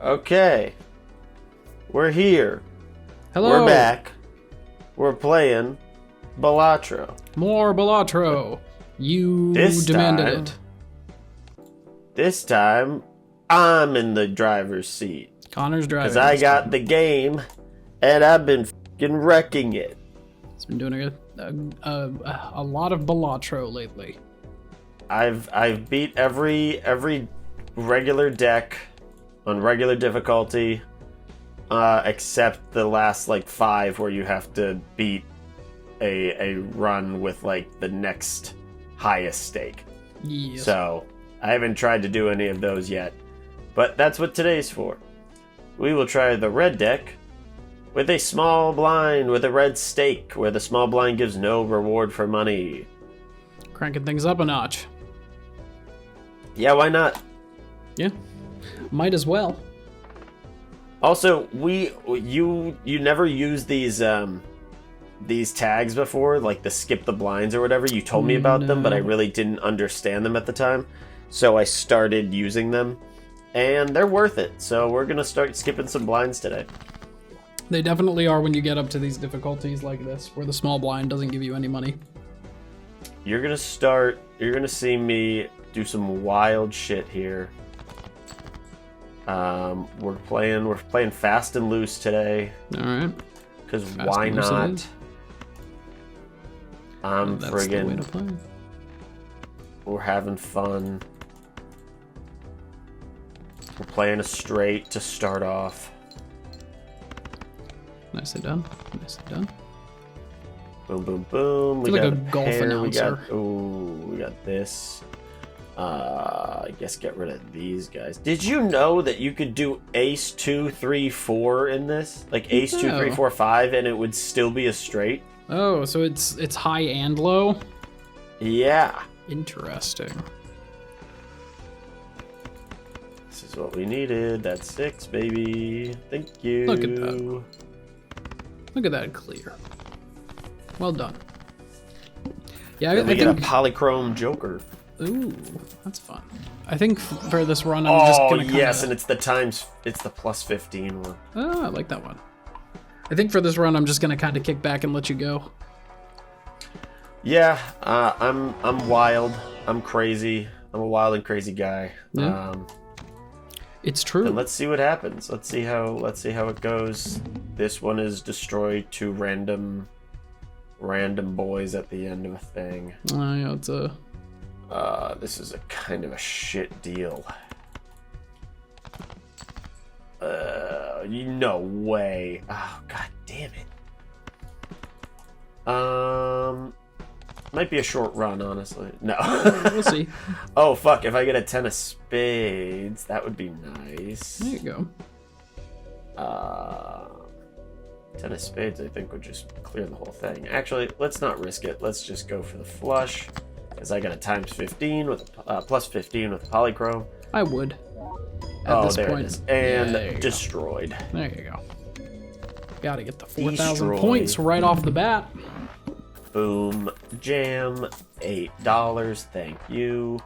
Okay. We're here. Hello. We're back. We're playing Balatro. More Balatro. You demanded it. This time, I'm in the driver's seat. Connor's driving. Because I got the game, and I've been f***ing wrecking it. He's been doing a lot of Balatro lately. I've beat every regular deck on regular difficulty, except the last like 5 where you have to beat a run with like the next highest stake. Yes. So I haven't tried to do any of those yet, but that's what today's for. We will try the red deck with a small blind with a red stake, where the small blind gives no reward for money. Cranking things up a notch. Yeah, why not? Yeah, might as well. Also, you never used these tags before, like the skip the blinds or whatever. You told me about them, but I really didn't understand them at the time. So I started using them, and they're worth it. So we're gonna start skipping some blinds today. They definitely are when you get up to these difficulties like this, where the small blind doesn't give you any money. You're gonna see me do some wild shit here. We're playing fast and loose today. All right. Because why not? I'm That's the way to friggin'. play. We're having fun. We're playing a straight to start off. Nicely done. Nicely done. Boom, boom, boom. We Feel got like a golf announcer. We got this. I guess get rid of these guys. Did you know that you could do ace 2, 3, 4 in this? Like ace 2, 3, 4, 5, and it would still be a straight? Oh, so it's high and low? Yeah. Interesting. This is what we needed. That's 6, baby. Thank you. Look at that. Look at that clear. Well done. Yeah, Then we I get think. a polychrome joker. Ooh, that's fun. I think for this run, I'm just gonna kinda... yes, and it's the plus 15 one. Oh, I like that one. I think for this run, I'm just gonna kind of kick back and let you go. Yeah, I'm wild. I'm crazy. I'm a wild and crazy guy. Yeah. It's true. And let's see what happens. Let's see how it goes. This one is destroyed to random boys at the end of a thing. Yeah, it's a. This is a kind of a shit deal. No way. Oh, god damn it. Might be a short run, honestly. No. We'll see. Oh, fuck. If I get a 10 of spades, that would be nice. There you go. 10 of spades, I think, would just clear the whole thing. Actually, let's not risk it. Let's just go for the flush. Because I got a times 15 with plus 15 with polychrome. I would. At this there point. it is. And yeah, destroyed. Go. There you go. Gotta get the 4,000 points right off the bat. Boom. Jam. $8. Thank you.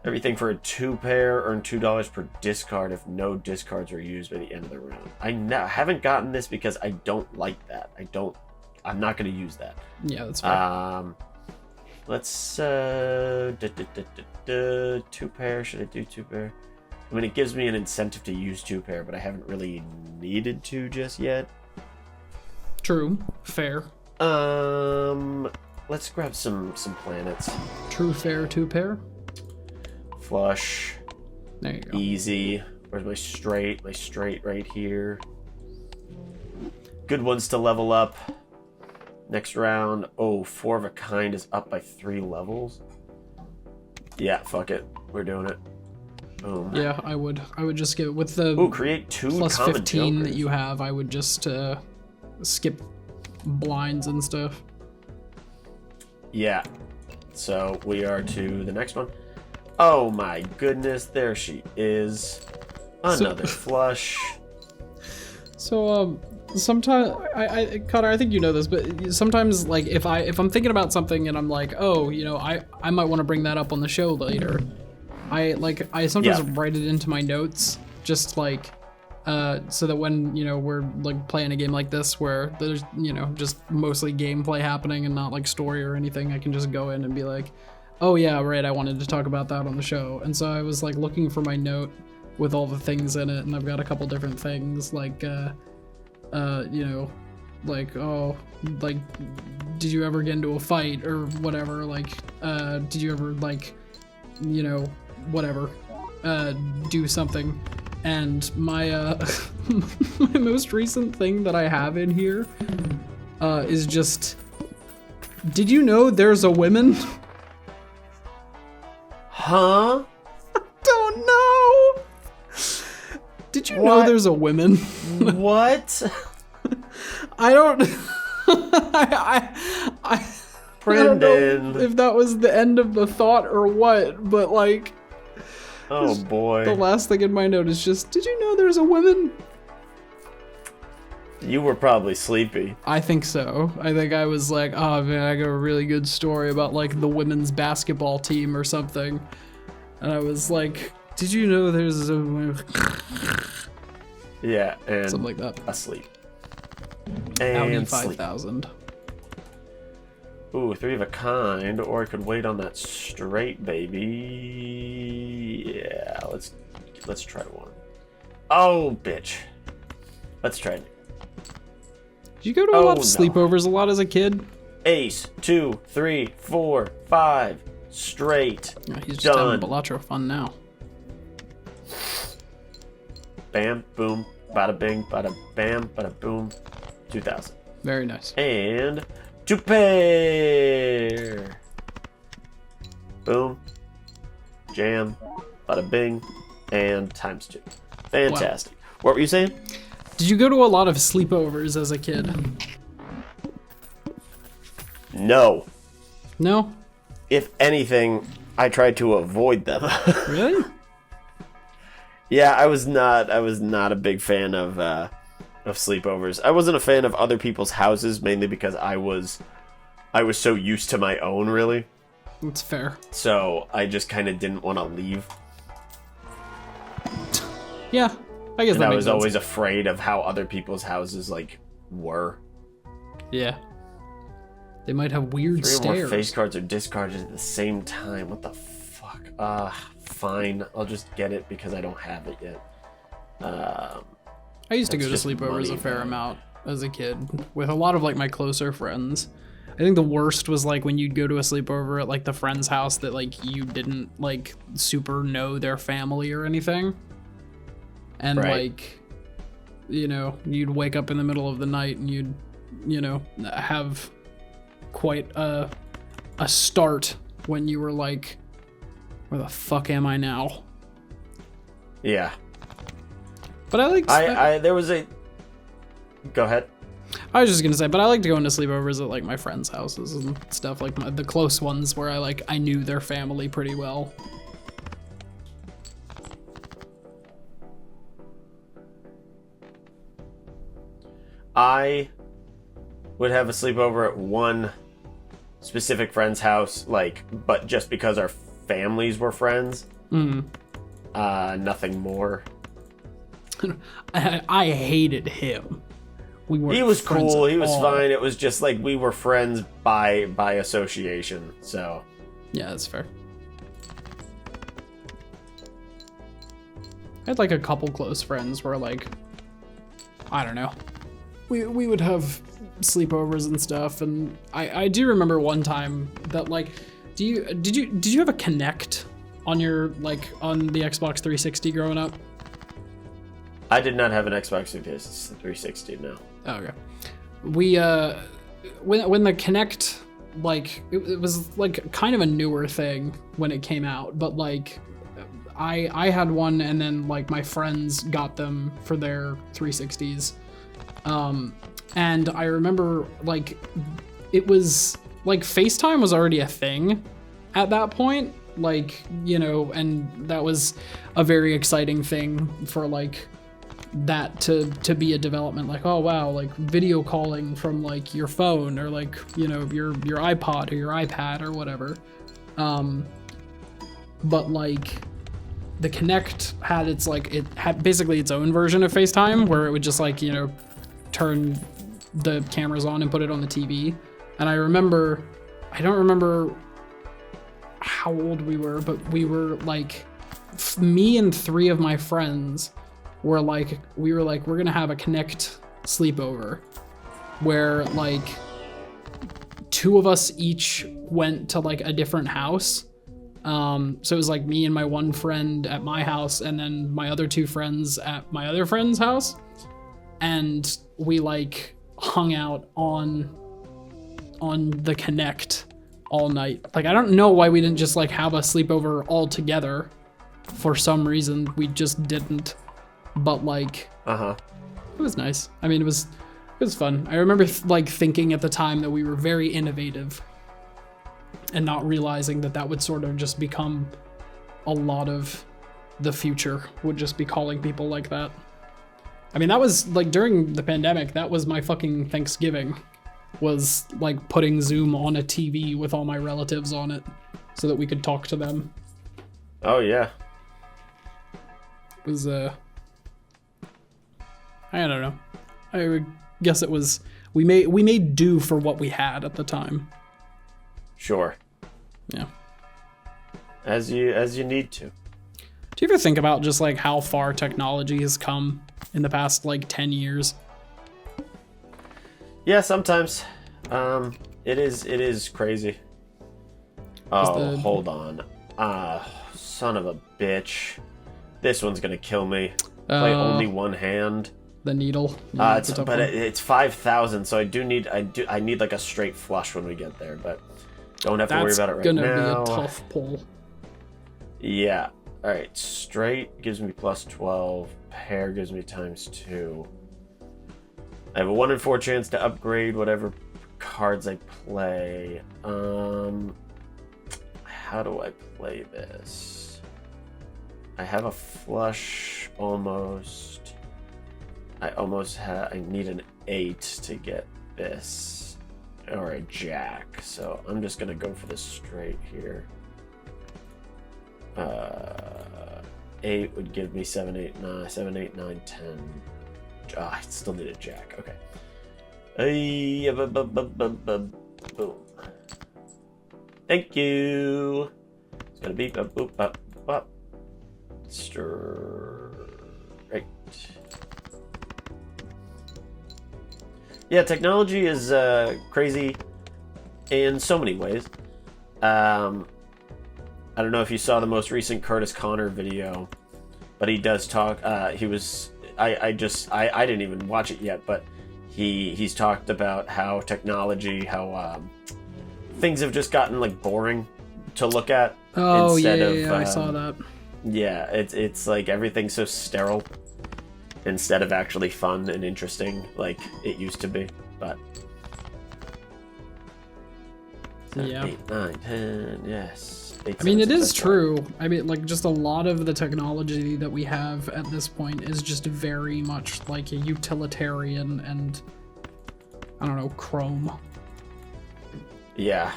Everything for a 2-pair. Earn $2 per discard if no discards are used by the end of the round. I haven't gotten this because I don't like that. I'm not going to use that. Yeah, that's fair. Let's 2-pair. Should I do 2-pair? I mean, it gives me an incentive to use 2-pair, but I haven't really needed to just yet. True. Fair. Let's grab some planets. True, fair, 2-pair. Flush. There you go. Easy. Where's my straight? My straight right here. Good ones to level up. Next round. Oh, 4 of a kind is up by 3 levels. Yeah, fuck it. We're doing it. Boom. Yeah, I would just get with the create 2 plus common 15 jokers. that you have. I would just skip blinds and stuff. Yeah. So we are to the next one. Oh my goodness, there she is. Another flush. So sometimes Connor, I think you know this, but sometimes like if I'm thinking about something and I'm like, oh, you know, I might want to bring that up on the show later. I sometimes write it into my notes just like so that when, you know, we're like playing a game like this where there's, you know, just mostly gameplay happening and not like story or anything, I can just go in and be like, oh yeah, right, I wanted to talk about that on the show. And so I was like looking for my note with all the things in it, and I've got a couple different things like you know, like, oh, like, did you ever get into a fight or whatever? Like, did you ever, like, you know, whatever, do something? And my my most recent thing that I have in here is just, did you know there's a women? Huh? I don't know. Did you know there's a women? What? I don't. Brendan. I don't know if that was the end of the thought or what, but like. Oh boy. The last thing in my note is just, did you know there's a women? You were probably sleepy. I think so. I think I was like, oh man, I got a really good story about like the women's basketball team or something. And I was like, did you know there's a Yeah, and something like that. Asleep. Audi And sleep. 5000. Ooh, 3 of a kind, or I could wait on that straight baby. Yeah, let's try one. Oh, bitch. Let's try it. Did you go to a lot of sleepovers a lot as a kid? Ace, 2, 3, 4, 5, straight. Yeah, he's just done. having Balatro fun now. Bam, boom, bada bing, bada bam, bada boom. 2000. Very nice. And 2 pair. Boom. Jam. Bada bing. And times 2. Fantastic. Wow. What were you saying? Did you go to a lot of sleepovers as a kid? No. No? If anything, I tried to avoid them. Really? Yeah, I was not a big fan of sleepovers. I wasn't a fan of other people's houses, mainly because I was so used to my own, really. That's fair. So I just kind of didn't want to leave. Yeah, I guess and that I makes was sense. always afraid of how other people's houses like were. Yeah. They might have weird 3 or more stairs. face cards are discarded at the same time. What the fuck? Fine. I'll just get it because I don't have it yet. I used to go to just sleepovers money, a fair man. amount as a kid with a lot of like my closer friends. I think the worst was like when you'd go to a sleepover at like the friend's house that like you didn't like super know their family or anything. And Right. like, you know, you'd wake up in the middle of the night and you'd, you know, have quite a start when you were like, where the fuck am I now? Yeah. But I like. There was a. Go ahead. I was just gonna say, but I like to go into sleepovers at like my friends' houses and stuff, like the close ones where I knew their family pretty well. I would have a sleepover at one specific friend's house, but just because our families were friends. Mm. Nothing more. I hated him. He was cool. He was all. fine. It was just like we were friends by association. So Yeah, that's fair. I had like a couple close friends where like, I don't know, we would have sleepovers and stuff, and I do remember one time that like, did you have a Kinect on your on the Xbox 360 growing up? I did not have an Xbox 360. No. Oh, okay. We when the Kinect, like it was like kind of a newer thing when it came out, but like I had one, and then like my friends got them for their 360s. And I remember like it was like FaceTime was already a thing at that point, like, you know, and that was a very exciting thing for like that to be a development, like, oh wow, like video calling from like your phone or like, you know, your iPod or your iPad or whatever. But like the Kinect had its like, it had basically its own version of FaceTime where it would just like, you know, turn the cameras on and put it on the TV. And I don't remember how old we were, but we were like, me and 3 of my friends were like, we're gonna have a Kinect sleepover where like 2 of us each went to like a different house. So it was like me and my one friend at my house, and then my other 2 friends at my other friend's house. And we like hung out on the Kinect all night. Like, I don't know why we didn't just like have a sleepover all together. For some reason, we just didn't. But like, it was nice. I mean, it was fun. I remember like thinking at the time that we were very innovative, and not realizing that would sort of just become a lot of the future, would just be calling people like that. I mean, that was like during the pandemic, that was my fucking Thanksgiving, was like putting Zoom on a TV with all my relatives on it so that we could talk to them. Oh yeah. It was I don't know. I would guess it was, we made do for what we had at the time. Sure. Yeah. As you need to. Do you ever think about just like how far technology has come in the past like 10 years? Yeah, sometimes. It is crazy. Oh, hold on. Son of a bitch. This one's gonna kill me. Play only one hand. The needle. Yeah, it's 5,000, so I need like a straight flush when we get there, but don't have to worry about it right now. That's gonna be a tough pull. Yeah. All right. Straight gives me plus 12. Pair gives me ×2. I have a 1 in 4 chance to upgrade whatever cards I play. How do I play this? I have a flush almost. I need an 8 to get this, or a jack. So I'm just gonna go for the straight here. 8 would give me 7, 8, 9, 7, 8, 9, 10. I still need a jack. Okay. Boom. Thank you. It's gonna be boop, boop, boop. Straight. Yeah, technology is crazy in so many ways. I don't know if you saw the most recent Curtis Conor video, but he does talk. I didn't even watch it yet, but he's talked about how technology, how things have just gotten like boring to look at. Oh yeah, I saw that. Yeah, it's like everything's so sterile instead of actually fun and interesting like it used to be. But 7, yeah, 8, 9, 10, yes. 8, I mean, 7, it 6, is true. I mean, like, just a lot of the technology that we have at this point is just very much like a utilitarian and, I don't know, Chrome. Yeah.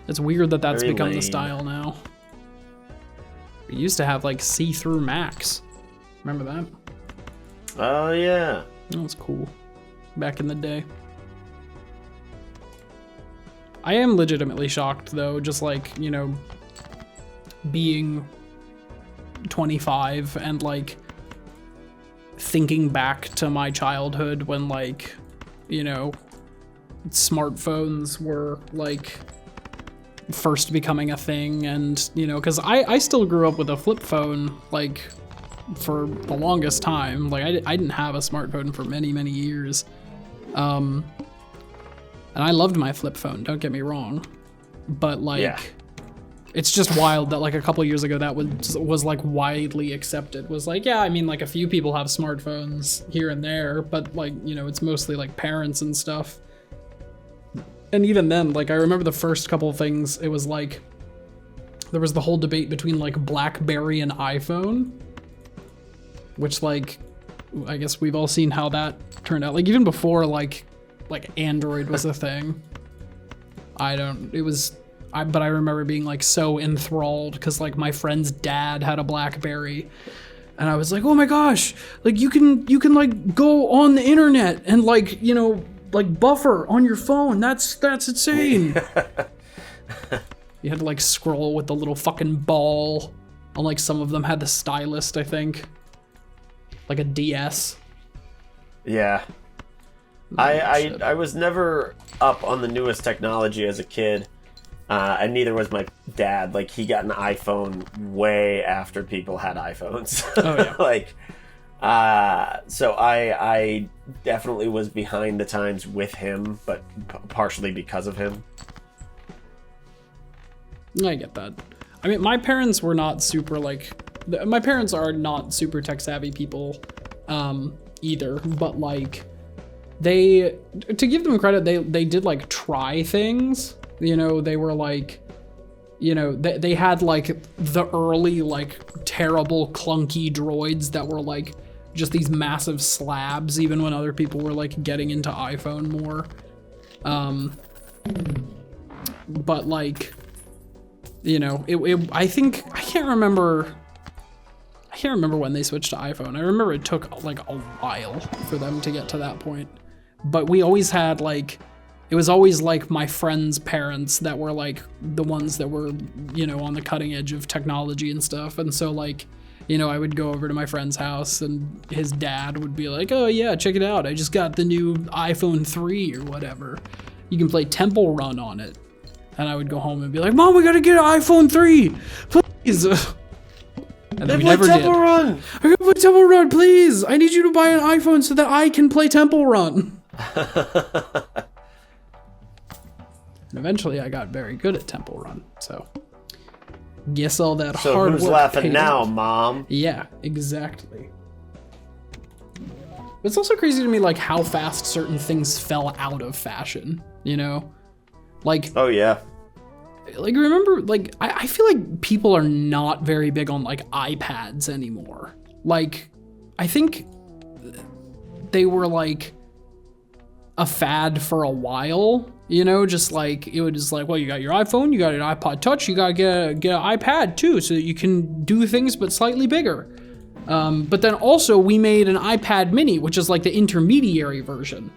It's weird that that's Very become lame. the style now. We used to have, like, see-through Macs. Remember that? Oh, yeah. That was cool. Back in the day. I am legitimately shocked, though, just like, you know, being 25 and, like, thinking back to my childhood when, like, you know, smartphones were, like, first becoming a thing. And, you know, because I still grew up with a flip phone, like, for the longest time. Like, I didn't have a smartphone for many, many years. And I loved my flip phone, don't get me wrong. But, like, Yeah. It's just wild that, like, a couple years ago that was like, widely accepted. Was like, yeah, I mean, like, a few people have smartphones here and there, but, like, you know, it's mostly, like, parents and stuff. And even then, like, I remember the first couple of things, it was, like, there was the whole debate between, like, BlackBerry and iPhone. Which, like, I guess we've all seen how that turned out. Like, even before, like Android was a thing. It was but I remember being like so enthralled because like my friend's dad had a BlackBerry, and I was like, oh my gosh, like you can like go on the internet and like, you know, like buffer on your phone. That's insane. You had to like scroll with the little fucking ball. Unlike some of them had the stylist, I think. Like a DS. Yeah. I was never up on the newest technology as a kid. And neither was my dad. Like, he got an iPhone way after people had iPhones. Oh, yeah. Like, so I definitely was behind the times with him, but partially because of him. I get that. I mean, my parents were not super, like... My parents are not super tech-savvy people either, but, like, they... To give them credit, they did, like, try things. You know, they were, like... You know, they had, like, the early, like, terrible, clunky droids that were, like, just these massive slabs, even when other people were, like, getting into iPhone more. But, like... You know, I can't remember when they switched to iPhone. I remember it took like a while for them to get to that point. But we always had like, it was always like my friends' parents that were like the ones that were, you know, on the cutting edge of technology and stuff. And so like, you know, I would go over to my friend's house and his dad would be like, oh yeah, check it out. I just got the new iPhone 3 or whatever. You can play Temple Run on it. And I would go home and be like, Mom, we gotta get an iPhone 3, please. And then we never did. Temple Run. I gotta play Temple Run, please. I need you to buy an iPhone so that I can play Temple Run. And eventually I got very good at Temple Run, so guess all that hard work. So who's laughing now, Mom? Yeah, exactly. It's also crazy to me like how fast certain things fell out of fashion, you know? Like, oh yeah, like remember, like I feel like people are not very big on like iPads anymore. Like, I think they were like a fad for a while, you know, just like it was like, well, you got your iPhone, you got an iPod Touch, you gotta get an iPad too, so that you can do things but slightly bigger. But then also we made an iPad Mini, which is like the intermediary version.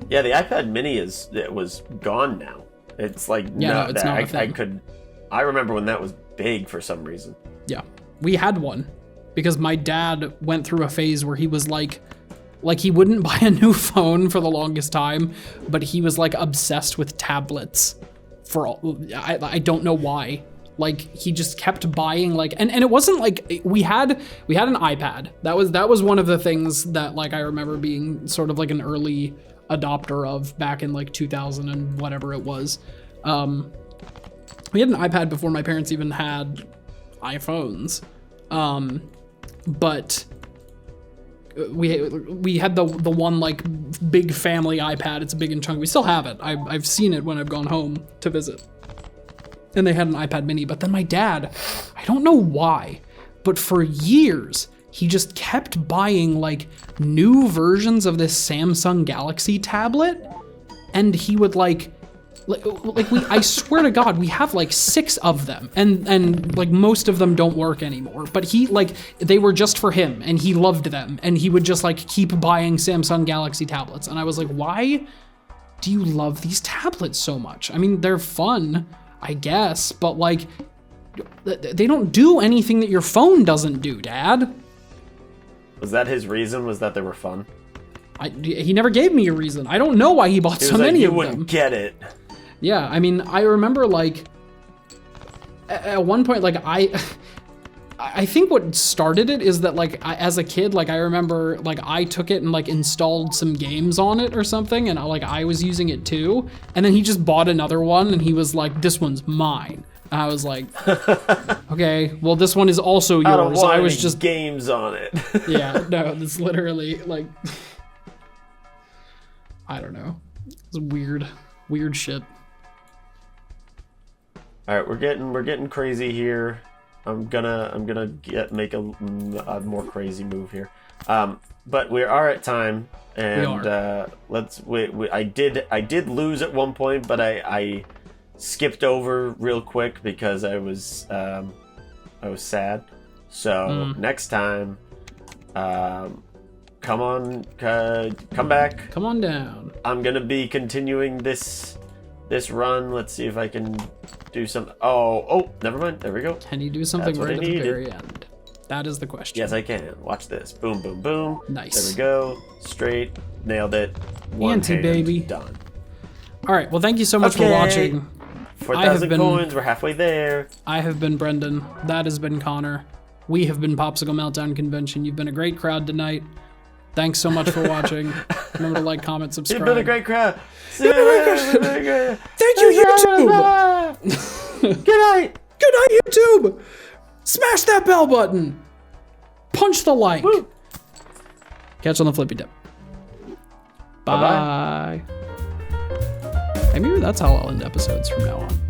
Yeah, the iPad Mini was gone now. It's like yeah, no, it's not a thing. I remember when that was big for some reason. Yeah, we had one because my dad went through a phase where he was like he wouldn't buy a new phone for the longest time, but he was like obsessed with tablets. I don't know why. Like he just kept buying like, and it wasn't like we had an iPad. That was one of the things that like I remember being sort of like an early adopter of back in like 2000 and whatever it was. We had an iPad before my parents even had iPhones. But we had the one like big family iPad. It's big and chunky. We still have it. I've seen it when I've gone home to visit. And they had an iPad Mini, but then my dad, I don't know why, but for years, he just kept buying like new versions of this Samsung Galaxy tablet. And he would like I swear to God, we have like 6 of them and like most of them don't work anymore, but he like, they were just for him and he loved them. And he would just like keep buying Samsung Galaxy tablets. And I was like, why do you love these tablets so much? I mean, they're fun, I guess, but like they don't do anything that your phone doesn't do, Dad. Was that his reason? Was that they were fun? He never gave me a reason. I don't know why he bought so many of them. You wouldn't get it. Yeah, I mean, I remember like at one point, like I think what started it is that like as a kid, like I remember like I took it and like installed some games on it or something, and I was using it too. And then he just bought another one, and he was like, "This one's mine." And I was like, "Okay, well this one is also yours." I don't want I was any just games on it. Yeah, no, it's literally like I don't know. It's weird shit. All right, we're getting crazy here. I'm gonna make a more crazy move here. But we are at time. and I did lose at one point, but I skipped over real quick because I was sad. So next time, come back. Come on down. I'm gonna be continuing this run. Let's see if I can do something. Oh, never mind. There we go. Can you do something right at the very end? That is the question. Yes, I can. Watch this. Boom, boom, boom. Nice. There we go. Straight. Nailed it. One Ante, hand. baby. Done. All right. Well, thank you so much for watching. 4,000 coins. We're halfway there. I have been Brendan. That has been Connor. We have been Popsicle Meltdown Convention. You've been a great crowd tonight. Thanks so much for watching. Remember to like, comment, subscribe. You've been a great crowd. Thank you, YouTube. Good night. Good night, YouTube. Smash that bell button. Punch the like. Woo. Catch on the flippy dip. Bye. Bye-bye. Hey, maybe that's how I'll end episodes from now on.